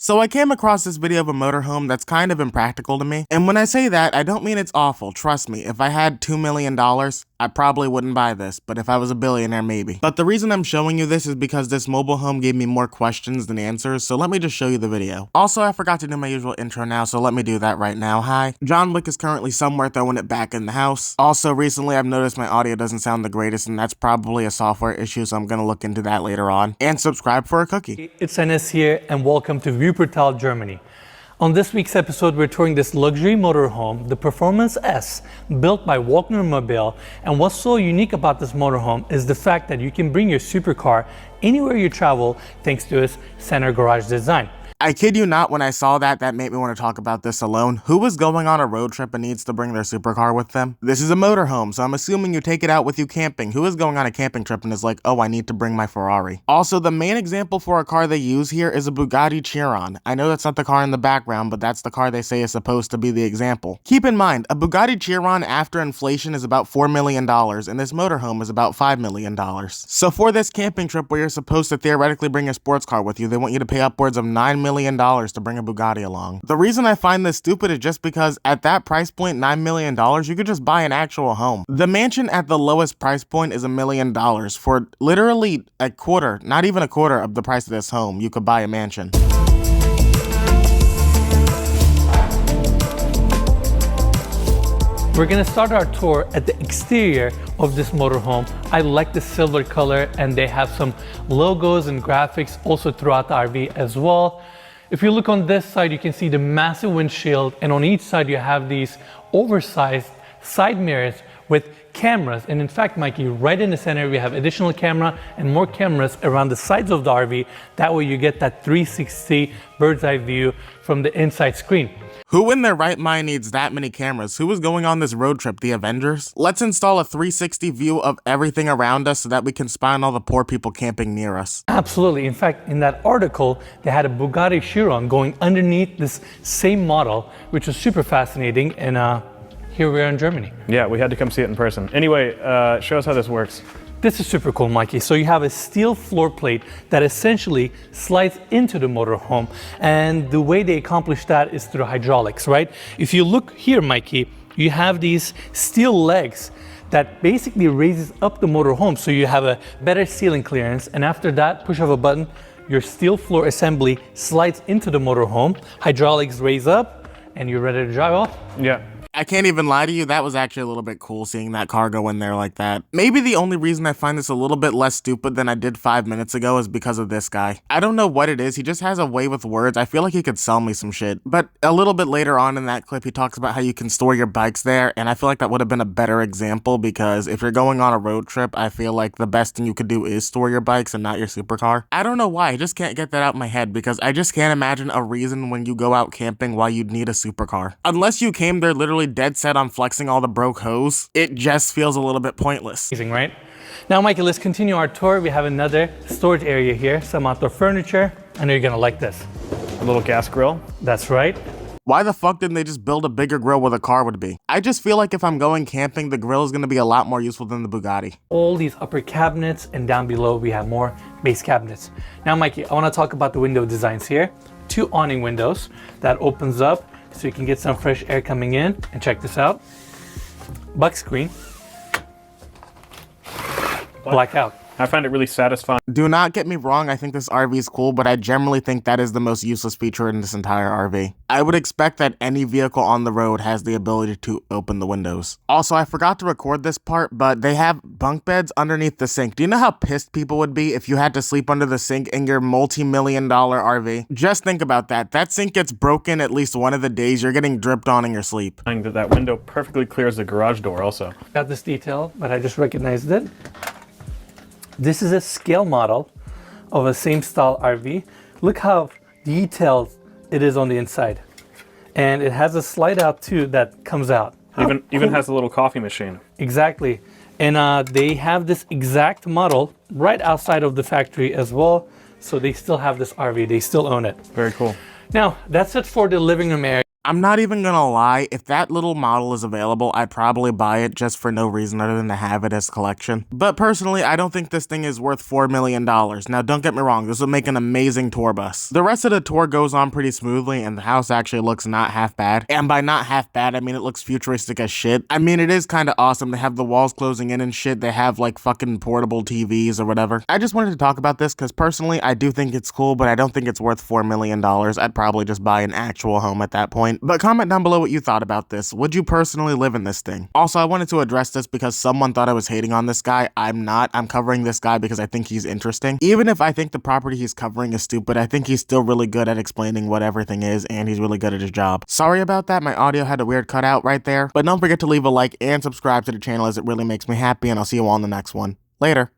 So I came across this video of a motorhome that's kind of impractical to me. And when I say that, I don't mean it's awful. Trust me, if I had $2 million, I probably wouldn't buy this, but if I was a billionaire, maybe. But the reason I'm showing you this is because this mobile home gave me more questions than answers, so let me just show you the video. Also, I forgot to do my usual intro now, so let me do that right now. Hi. John Wick is currently somewhere throwing it back in the house. Also, recently I've noticed my audio doesn't sound the greatest, and that's probably a software issue, so I'm gonna look into that later on. And subscribe for a cookie. It's Enes here, and welcome to Wuppertal, Germany. On this week's episode, we're touring this luxury motorhome, the Performance S, built by Walkner Mobile. And what's so unique about this motorhome is the fact that you can bring your supercar anywhere you travel thanks to its center garage design. I kid you not, when I saw that made me want to talk about this alone. Who is going on a road trip and needs to bring their supercar with them? This is a motorhome, so I'm assuming you take it out with you camping. Who is going on a camping trip and is like, oh, I need to bring my Ferrari? Also, the main example for a car they use here is a Bugatti Chiron. I know that's not the car in the background, but that's the car they say is supposed to be the example. Keep in mind, a Bugatti Chiron after inflation is about $4 million, and this motorhome is about $5 million. So for this camping trip where you're supposed to theoretically bring a sports car with you, they want you to pay upwards of $9 million to bring a Bugatti along. The reason I find this stupid is just because at that price point, $9 million, you could just buy an actual home. The mansion at the lowest price point is $1 million. For literally a quarter, not even a quarter of the price of this home, you could buy a mansion. We're gonna start our tour at the exterior of this motorhome. I like the silver color, and they have some logos and graphics also throughout the RV as well. If you look on this side, you can see the massive windshield, and on each side you have these oversized side mirrors with cameras. And in fact, Mikey, right in the center we have additional camera and more cameras around the sides of the RV. That way you get that 360 bird's eye view from the inside screen. Who in their right mind needs that many cameras? Who is going on this road trip? The Avengers? Let's install a 360 view of everything around us so that we can spy on all the poor people camping near us. Absolutely. In fact, in that article, they had a Bugatti Chiron going underneath this same model, which was super fascinating. And here we are in Germany. Yeah, we had to come see it in person. Anyway, show us how this works. This is super cool, Mikey. So you have a steel floor plate that essentially slides into the motorhome. And the way they accomplish that is through hydraulics, right? If you look here, Mikey, you have these steel legs that basically raises up the motorhome. So you have a better ceiling clearance. And after that, push of a button, your steel floor assembly slides into the motorhome. Hydraulics raise up and you're ready to drive off. Yeah. I can't even lie to you, that was actually a little bit cool seeing that car go in there like that. Maybe the only reason I find this a little bit less stupid than I did 5 minutes ago is because of this guy. I don't know what it is, he just has a way with words. I feel like he could sell me some shit. But a little bit later on in that clip, he talks about how you can store your bikes there, and I feel like that would have been a better example because if you're going on a road trip, I feel like the best thing you could do is store your bikes and not your supercar. I don't know why, I just can't get that out of my head because I just can't imagine a reason when you go out camping why you'd need a supercar. Unless you came there literally dead set on flexing all the broke hose, it just feels a little bit pointless. Amazing, right? Now, Mikey, let's continue our tour. We have another storage area here, some outdoor furniture. I know you're gonna like this. A little gas grill. That's right. Why the fuck didn't they just build a bigger grill where the car would be? I just feel like if I'm going camping, the grill is gonna be a lot more useful than the Bugatti. All these upper cabinets, and down below we have more base cabinets. Now, Mikey, I wanna talk about the window designs here. 2 awning windows that opens up so you can get some fresh air coming in. And check this out. Buck screen. Blackout. I find it really satisfying. Do not get me wrong, I think this RV is cool, but I generally think that is the most useless feature in this entire RV. I would expect that any vehicle on the road has the ability to open the windows. Also, I forgot to record this part, but they have bunk beds underneath the sink. Do you know how pissed people would be if you had to sleep under the sink in your multi-million-dollar RV? Just think about that. That sink gets broken at least one of the days you're getting dripped on in your sleep. That window perfectly clears the garage door also. Got this detail, but I just recognized it. This is a scale model of a same style RV. Look how detailed it is on the inside. And it has a slide out too that comes out. Even has a little coffee machine. Exactly. And they have this exact model right outside of the factory as well. So they still have this RV, they still own it. Very cool. Now, that's it for the living room area. I'm not even gonna lie, if that little model is available, I'd probably buy it just for no reason other than to have it as collection. But personally, I don't think this thing is worth $4 million. Now don't get me wrong, this would make an amazing tour bus. The rest of the tour goes on pretty smoothly and the house actually looks not half bad. And by not half bad, I mean it looks futuristic as shit. I mean, it is kind of awesome to have the walls closing in and shit. They have like fucking portable TVs or whatever. I just wanted to talk about this because personally, I do think it's cool, but I don't think it's worth $4 million. I'd probably just buy an actual home at that point. But comment down below what you thought about this. Would you personally live in this thing? Also, I wanted to address this because someone thought I was hating on this guy. I'm not. I'm covering this guy because I think he's interesting. Even if I think the property he's covering is stupid, I think he's still really good at explaining what everything is, and he's really good at his job. Sorry about that. My audio had a weird cutout right there. But don't forget to leave a like and subscribe to the channel as it really makes me happy, and I'll see you all in the next one. Later.